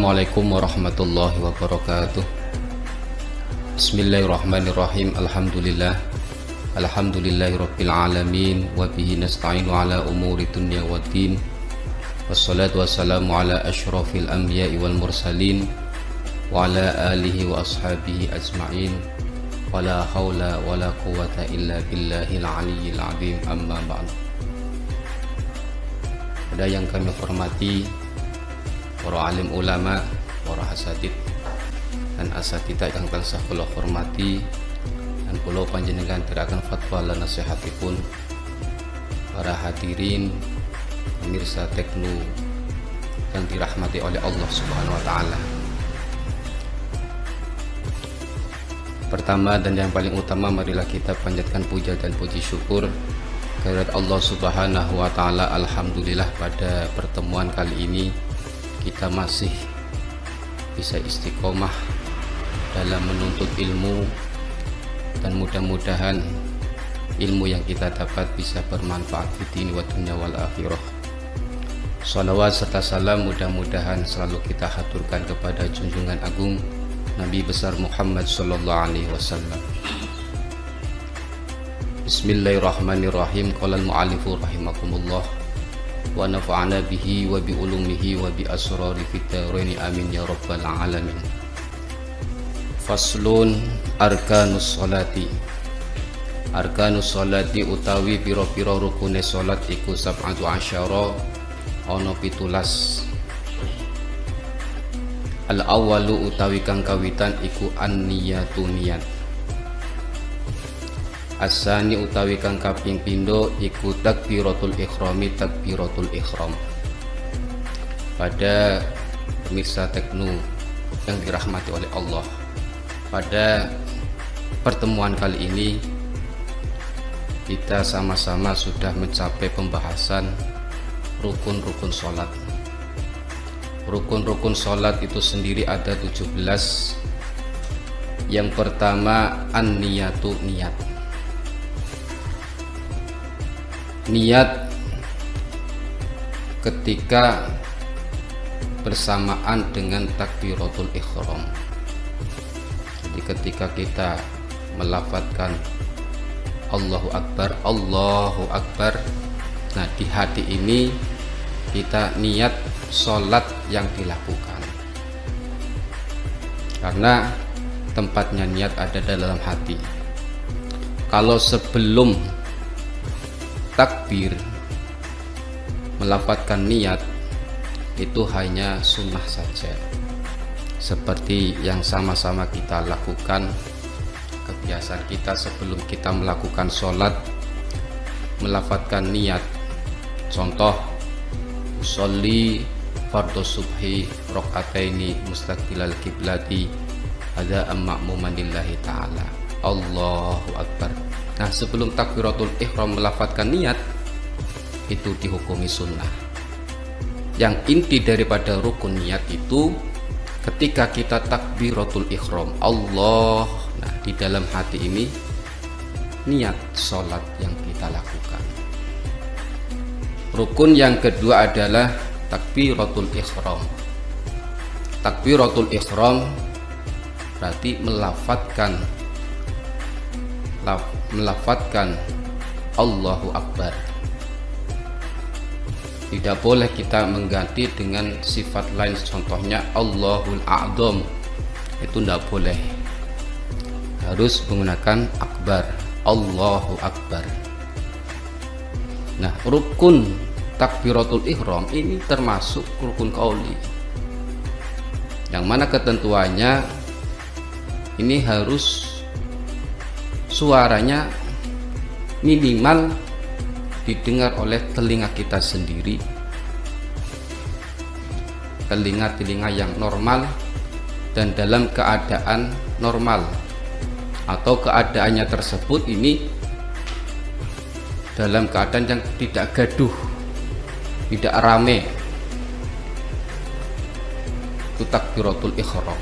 Assalamualaikum warahmatullahi wabarakatuh. Bismillahirrahmanirrahim. Alhamdulillahirabbil alamin wa bihi nasta'inu ala umuri dunya waddin. Wassalatu wassalamu ala asyrafil anbiya'i wal mursalin wa ala alihi wa ashabihi ajma'in. Wala haula wala quwwata illa billahil aliyyil azim. Amma ba'd. Ada yang kami hormati para alim ulama, para asatid dan asatidz yang tansah kula hormati, dan kula panjenengan tiraken fatwa lan nasihatipun para hadirin pemirsa Tekno yang dirahmati oleh Allah Subhanahu wa taala. Pertama dan yang paling utama, marilah kita panjatkan puja dan puji syukur kehadirat Allah Subhanahu wa taala. Alhamdulillah, pada pertemuan kali ini kita masih bisa istiqomah dalam menuntut ilmu, dan mudah-mudahan ilmu yang kita dapat bisa bermanfaat di dini wa dunya wal akhirah. Shalawat serta salam mudah-mudahan selalu kita haturkan kepada junjungan agung Nabi besar Muhammad sallallahu alaihi wasallam. Bismillahirrahmanirrahim. Qala al-mu'allifu rahimakumullah wa nafa'ana bihi wa bi ulumihi wa bi asrari fid dharain amin ya rabbal alamin. Faslun arkanus sholati. Arkanus sholati utawi pira-pira rukune salat iku sab'atu asyara, ana 17. Al awwalu utawi kang kawitan iku an-niyatu niyat. Asani utawi kang kaping pindho iku takbiratul ikhrami, takbiratul ikhram. Pada pemirsa Tekno yang dirahmati oleh Allah, pada pertemuan kali ini kita sama-sama sudah mencapai pembahasan rukun-rukun sholat. Rukun-rukun sholat itu sendiri ada 17. Yang pertama an-niyatu, niat. Niat ketika bersamaan dengan takbiratul ihram. Jadi ketika kita melafadzkan Allahu Akbar, Allahu Akbar, nah di hati ini kita niat sholat yang dilakukan, karena tempatnya niat ada dalam hati. Kalau sebelum takbir melafadzkan niat, itu hanya sunnah saja, seperti yang sama-sama kita lakukan. Kebiasaan kita sebelum kita melakukan sholat melafadzkan niat. Contoh, usolli fardhu subhi rakaataini mustaqbilal kiblati ada ma'muman lillahi ta'ala, Allahu Akbar. Nah, sebelum takbiratul ihram melafadzkan niat, itu dihukumi sunnah. Yang inti daripada rukun niat itu ketika kita takbiratul ihram Allah, nah di dalam hati ini niat sholat yang kita lakukan. Rukun yang kedua adalah takbiratul ihram. Takbiratul ihram berarti melafadzkan Allahu Akbar. Tidak boleh kita mengganti dengan sifat lain, contohnya Allahul A'zam, itu tidak boleh. Harus menggunakan akbar, Allahu Akbar. Nah, rukun takbiratul ihram ini termasuk rukun qauli, yang mana ketentuannya ini harus suaranya minimal didengar oleh telinga kita sendiri, telinga yang normal dan dalam keadaan normal, atau keadaannya tersebut ini dalam keadaan yang tidak gaduh, tidak rame. Itu takbiratul ihram.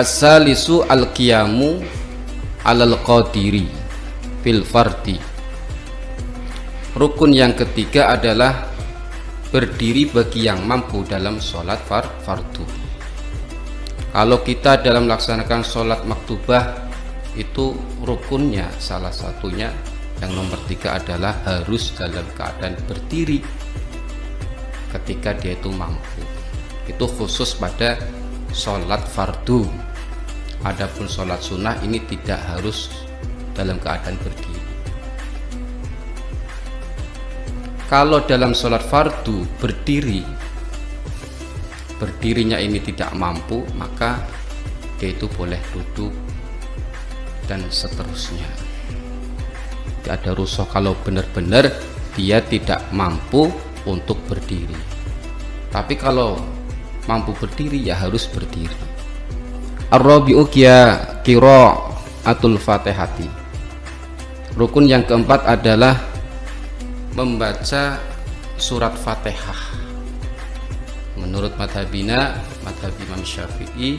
As-salisu al-qiyamu alal qadiri fil fardi. Rukun yang ketiga adalah berdiri bagi yang mampu dalam sholat fardu. Kalau kita dalam melaksanakan sholat maktubah itu rukunnya salah satunya yang nomor 3 adalah harus dalam keadaan berdiri ketika dia itu mampu. Itu khusus pada sholat fardu. Adapun sholat sunnah ini tidak harus dalam keadaan berdiri. Kalau dalam sholat fardu berdirinya ini tidak mampu, maka dia itu boleh duduk dan seterusnya. Tidak ada rukhsah kalau benar-benar dia tidak mampu untuk berdiri. Tapi kalau mampu berdiri ya harus berdiri. Ar-rabi'u qira'atul Fatihati. Rukun yang keempat adalah membaca surat Fatihah. Menurut madhabina, madhab Imam Syafi'i,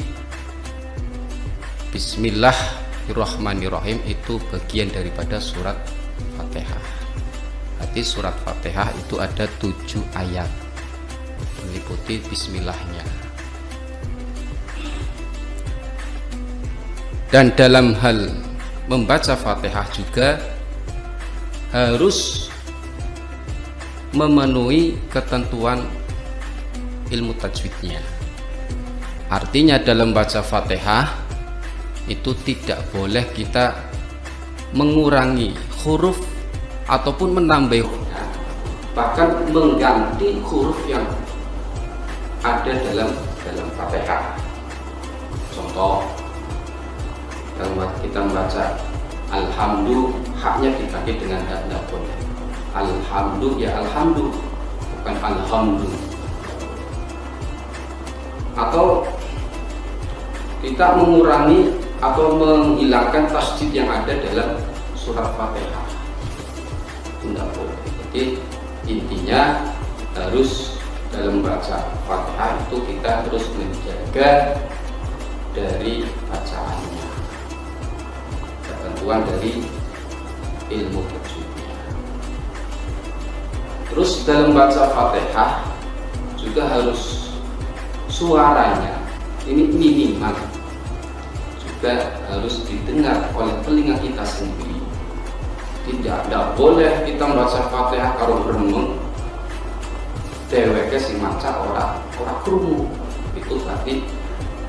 Bismillahirrahmanirrahim itu bagian daripada surat Fatihah. Berarti surat Fatihah itu ada 7 ayat meliputi bismillahnya. Dan dalam hal membaca Fatihah juga harus memenuhi ketentuan ilmu tajwidnya. Artinya dalam baca Fatihah itu tidak boleh kita mengurangi huruf ataupun menambah huruf, bahkan mengganti huruf yang ada dalam Fatihah. Contoh, kalau kita membaca alhamdulillah, haknya diganti dengan hak, tidak boleh. Alhamdulillah ya alhamdulillah, bukan alhamdulillah. Atau kita mengurangi atau menghilangkan tasdid yang ada dalam surat Fatihah, tidak boleh. Jadi intinya harus dalam baca Fatihah itu kita terus menjaga dari bacaannya, ketentuan dari ilmu tajwidnya. Terus dalam baca Fatihah juga harus suaranya ini minimal juga harus didengar oleh telinga kita sendiri. Tidak boleh kita membaca Fatihah karo gremeng dheweke sing maca ora krungu. Itu berarti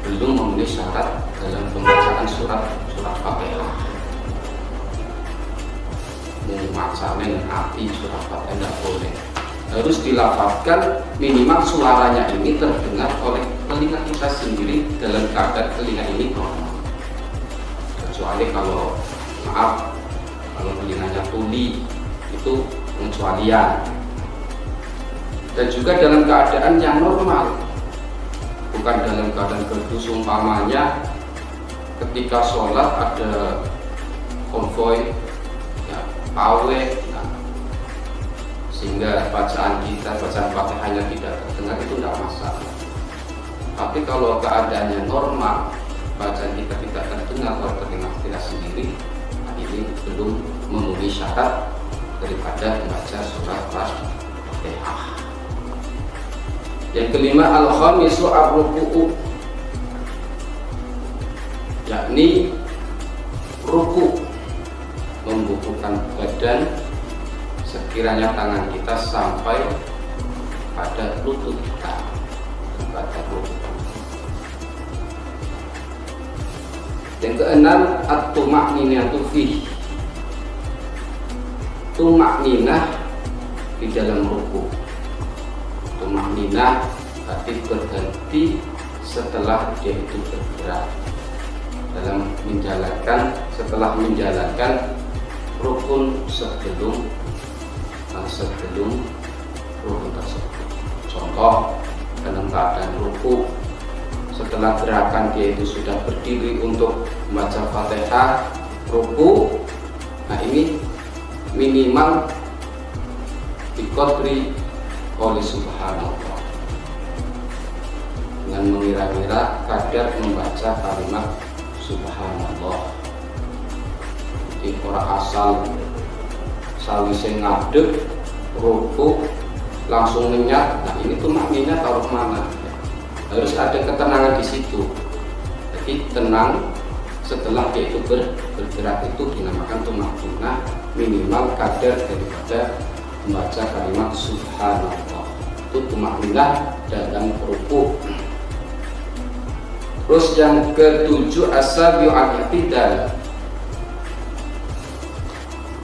belum memenuhi syarat dalam pembacaan surat Fatihah. Memacanya dengan hati surat Fatihah tidak boleh. Harus dilafazkan minimal suaranya ini terdengar oleh telinga kita sendiri dalam keadaan telinga ini normal. Kecuali kalau telinganya tuli itu pengecualian. Dan juga dalam keadaan yang normal, bukan dalam keadaan berdus. Umpamanya ketika sholat ada konvoy ya, pawe, sehingga bacaan Fatihahnya tidak terdengar, itu tidak masalah. Tapi kalau keadaannya normal, bacaan kita tidak terdengar oleh telinga kita sendiri, ini belum memenuhi syarat daripada membaca surat Fatihah. Yang kelima, al-khamisu ar-ruku'u, yakni ruku, membukukan badan sekiranya tangan kita sampai pada lutut kita, pada lutut. Yang keenam, at-tuma'ninatu fihi, tuma'ninah di dalam ruku. Tuma'ninah berarti berhenti setelah dia itu bergerak dalam setelah menjalankan rukun sebelum rukun tersebut. Contoh, dalam keadaan ruku, setelah gerakan dia itu sudah berdiri untuk membaca Fatihah, ruku, nah ini minimal biqadri qouli subhanallah, dengan mengira-ngira kadar membaca kalimat subhanallah. Di ora asal sawise ngadeg ruku langsung ngenyat. Nah ini tumakninah taruh mana? Harus ada ketenangan di situ. Jadi tenang setelah dia itu bergerak, itu dinamakan tumakninah, minimal kadar daripada membaca kalimat subhanallah. Itu tumakninah dalam rukuk. Terus yang ketujuh as-sabi'u al-i'tidal.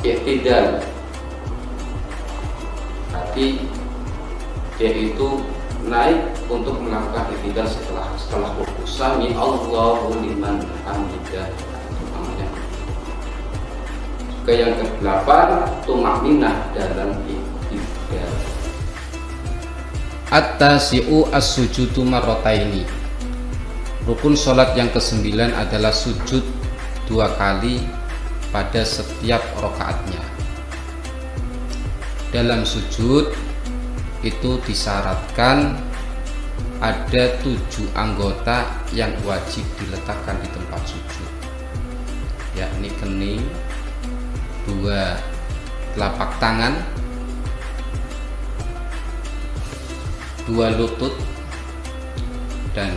I'tidal. Berarti dia itu naik untuk melakukan i'tidal setelah rukuk. Sami Allahu liman hamidah. Namanya. Juga yang ke-8 tumakninah dalam i'tidal. At-tasi'u as-sujudu marrataini. Rukun sholat yang ke-9 adalah sujud 2 kali pada setiap rakaatnya. Dalam sujud itu disyaratkan ada 7 anggota yang wajib diletakkan di tempat sujud, yakni kening, 2 telapak tangan, 2 lutut, dan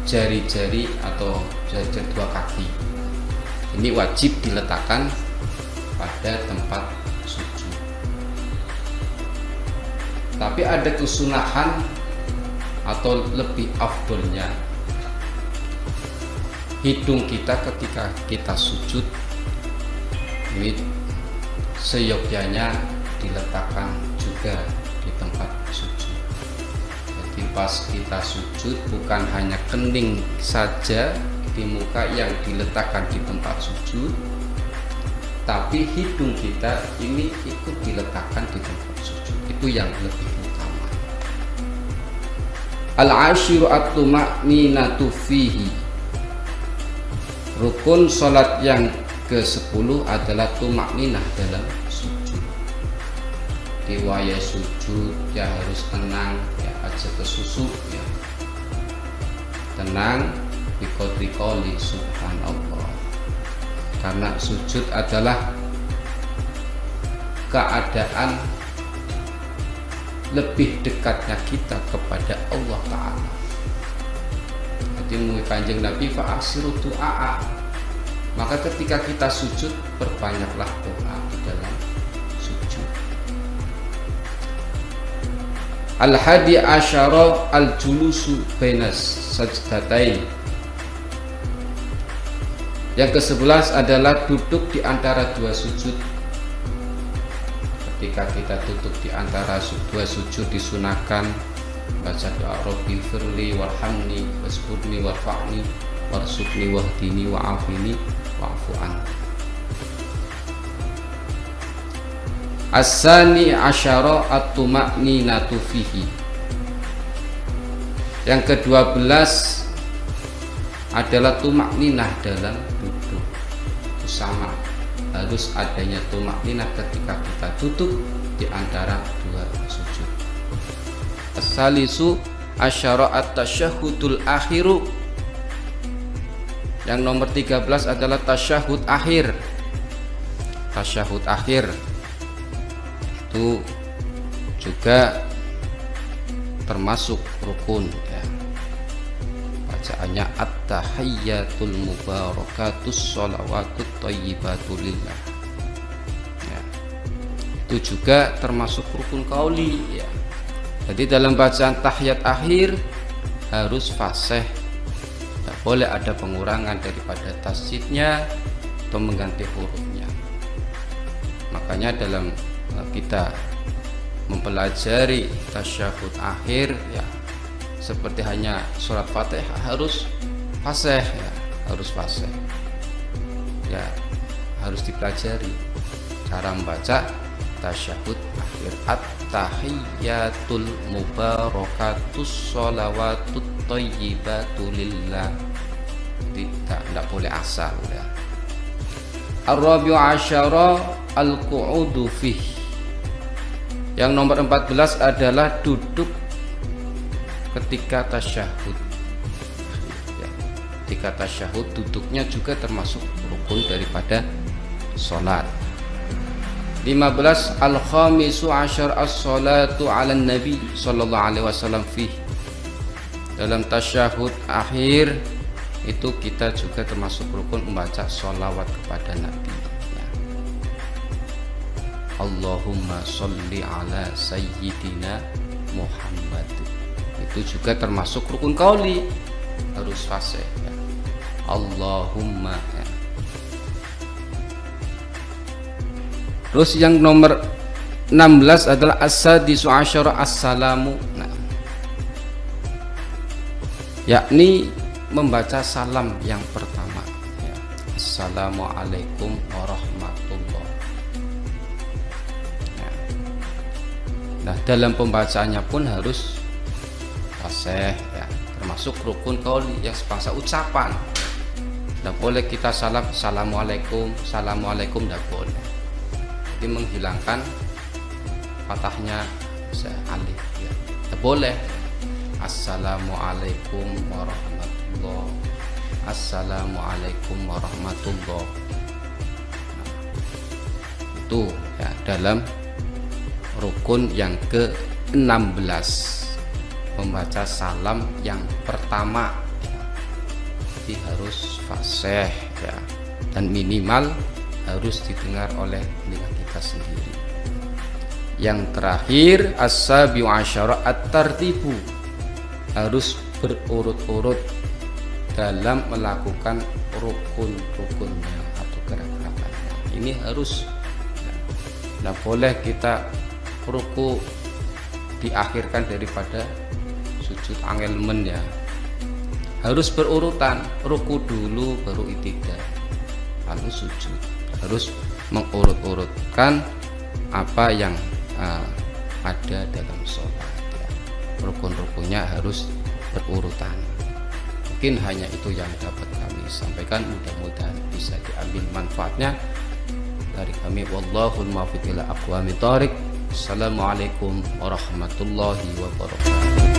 jari-jari atau jari-jari 2 kaki. Ini wajib diletakkan pada tempat sujud. Tapi ada kesunahan atau lebih afdolnya, hidung kita ketika kita sujud ini seyogyanya diletakkan juga di tempat sujud. Jadi pas kita sujud bukan hanya kening saja di muka yang diletakkan di tempat sujud, tapi hidung kita ini ikut diletakkan di tempat sujud. Itu yang lebih utama. Al-ashiru at-tuma'ninatu fihi. Rukun salat yang ke-10 adalah tumakninah dalam sujud. Di waya sujud ya harus tenang, ya aja kesusu ya. Tenang biqadri qouli subhanallah. Karena sujud adalah keadaan lebih dekatnya kita kepada Allah Ta'ala. Jadi menurut Kanjeng Nabi fa'asiru du'a, maka ketika kita sujud berbanyaklah doa di dalam sujud. Al-hadi asyara al-julusu bainas sajdatain. Yang ke-11 adalah duduk di antara 2 sujud. Ketika kita duduk di antara 2 sujud disunahkan baca doa Rabbi firli warhamni wasbudni warfa'ni warsukni wahdini wa'afini wa'fu'an. As-sani asyara at-tuma'ninatu fihi. Yang ke-12 adalah tumakninah dalam duduk. Itu sama, harus adanya tumakninah ketika kita duduk di antara 2 sujud. As-salisu asyara at-tasyahhudul akhiru. Yang nomor 13 adalah tasyahud akhir. Tasyahud akhir itu juga termasuk rukun ya. Bacaannya at-tahiyyatul mubarakatus sholawatut thayyibatu lillah ya. Itu juga termasuk rukun qauli ya. Jadi dalam bacaan tahiyat akhir harus fasih, tidak boleh ada pengurangan daripada tasydidnya atau mengganti hurufnya. Makanya dalam kita mempelajari tasyahud akhir ya, seperti hanya surat Fatihah harus fasih ya, harus fasih ya, harus dipelajari cara membaca tasyahud akhir. At-tahiyyatul mubarakatus sholawatut thayyibatu lillah. Tidak boleh asal ya. Ar-rabi'u asyara al-qu'udu fih. Yang nomor 14 adalah duduk ketika tasyahud ya. Ketika tasyahud duduknya juga termasuk rukun daripada sholat. 15 al-khamisu asyar as-salatu ala nabi sallallahu alaihi wasallam fi. Dalam tasyahud akhir itu kita juga termasuk rukun membaca sholawat kepada Nabi ya. Allahumma sholli ala sayyidina Muhammad, itu juga termasuk rukun qauli, harus fasih ya. Allahumma ya. Terus yang nomor 16 adalah as-sadisu asyara as-salamu, nah, yakni membaca salam yang pertama ya. Assalamualaikum warahmatullahi ya. Nah dalam pembacaannya pun harus fasih ya, termasuk rukun qauli yang sebangsa ucapan. Tidak boleh kita salam assalamualaikum assalamualaikum, tidak boleh. Jadi menghilangkan patahnya alif ya. Tidak boleh assalamualaikum warahmatullahi, assalamualaikum warahmatullahi. Nah, itu ya dalam rukun yang ke-16 membaca salam yang pertama ya. Jadi harus fasih ya, dan minimal harus didengar oleh telinga kita sendiri. Yang terakhir as-sabi'u asyara at-tartibu, harus berurut-urut dalam melakukan rukun-rukunnya atau gerak-gerakannya. Ini harus ya. Nah boleh kita ruku diakhirkan daripada sujud angelmen ya, harus berurutan, ruku dulu baru i'tidal lalu sujud, harus mengurut-urutkan apa yang ada dalam sholat ya. Rukun-rukunnya harus berurutan. Mungkin hanya itu yang dapat kami sampaikan, mudah-mudahan bisa diambil manfaatnya dari kami. Wallahul muwaffiq ila aqwamit thoriq. Assalamualaikum warahmatullahi wabarakatuh.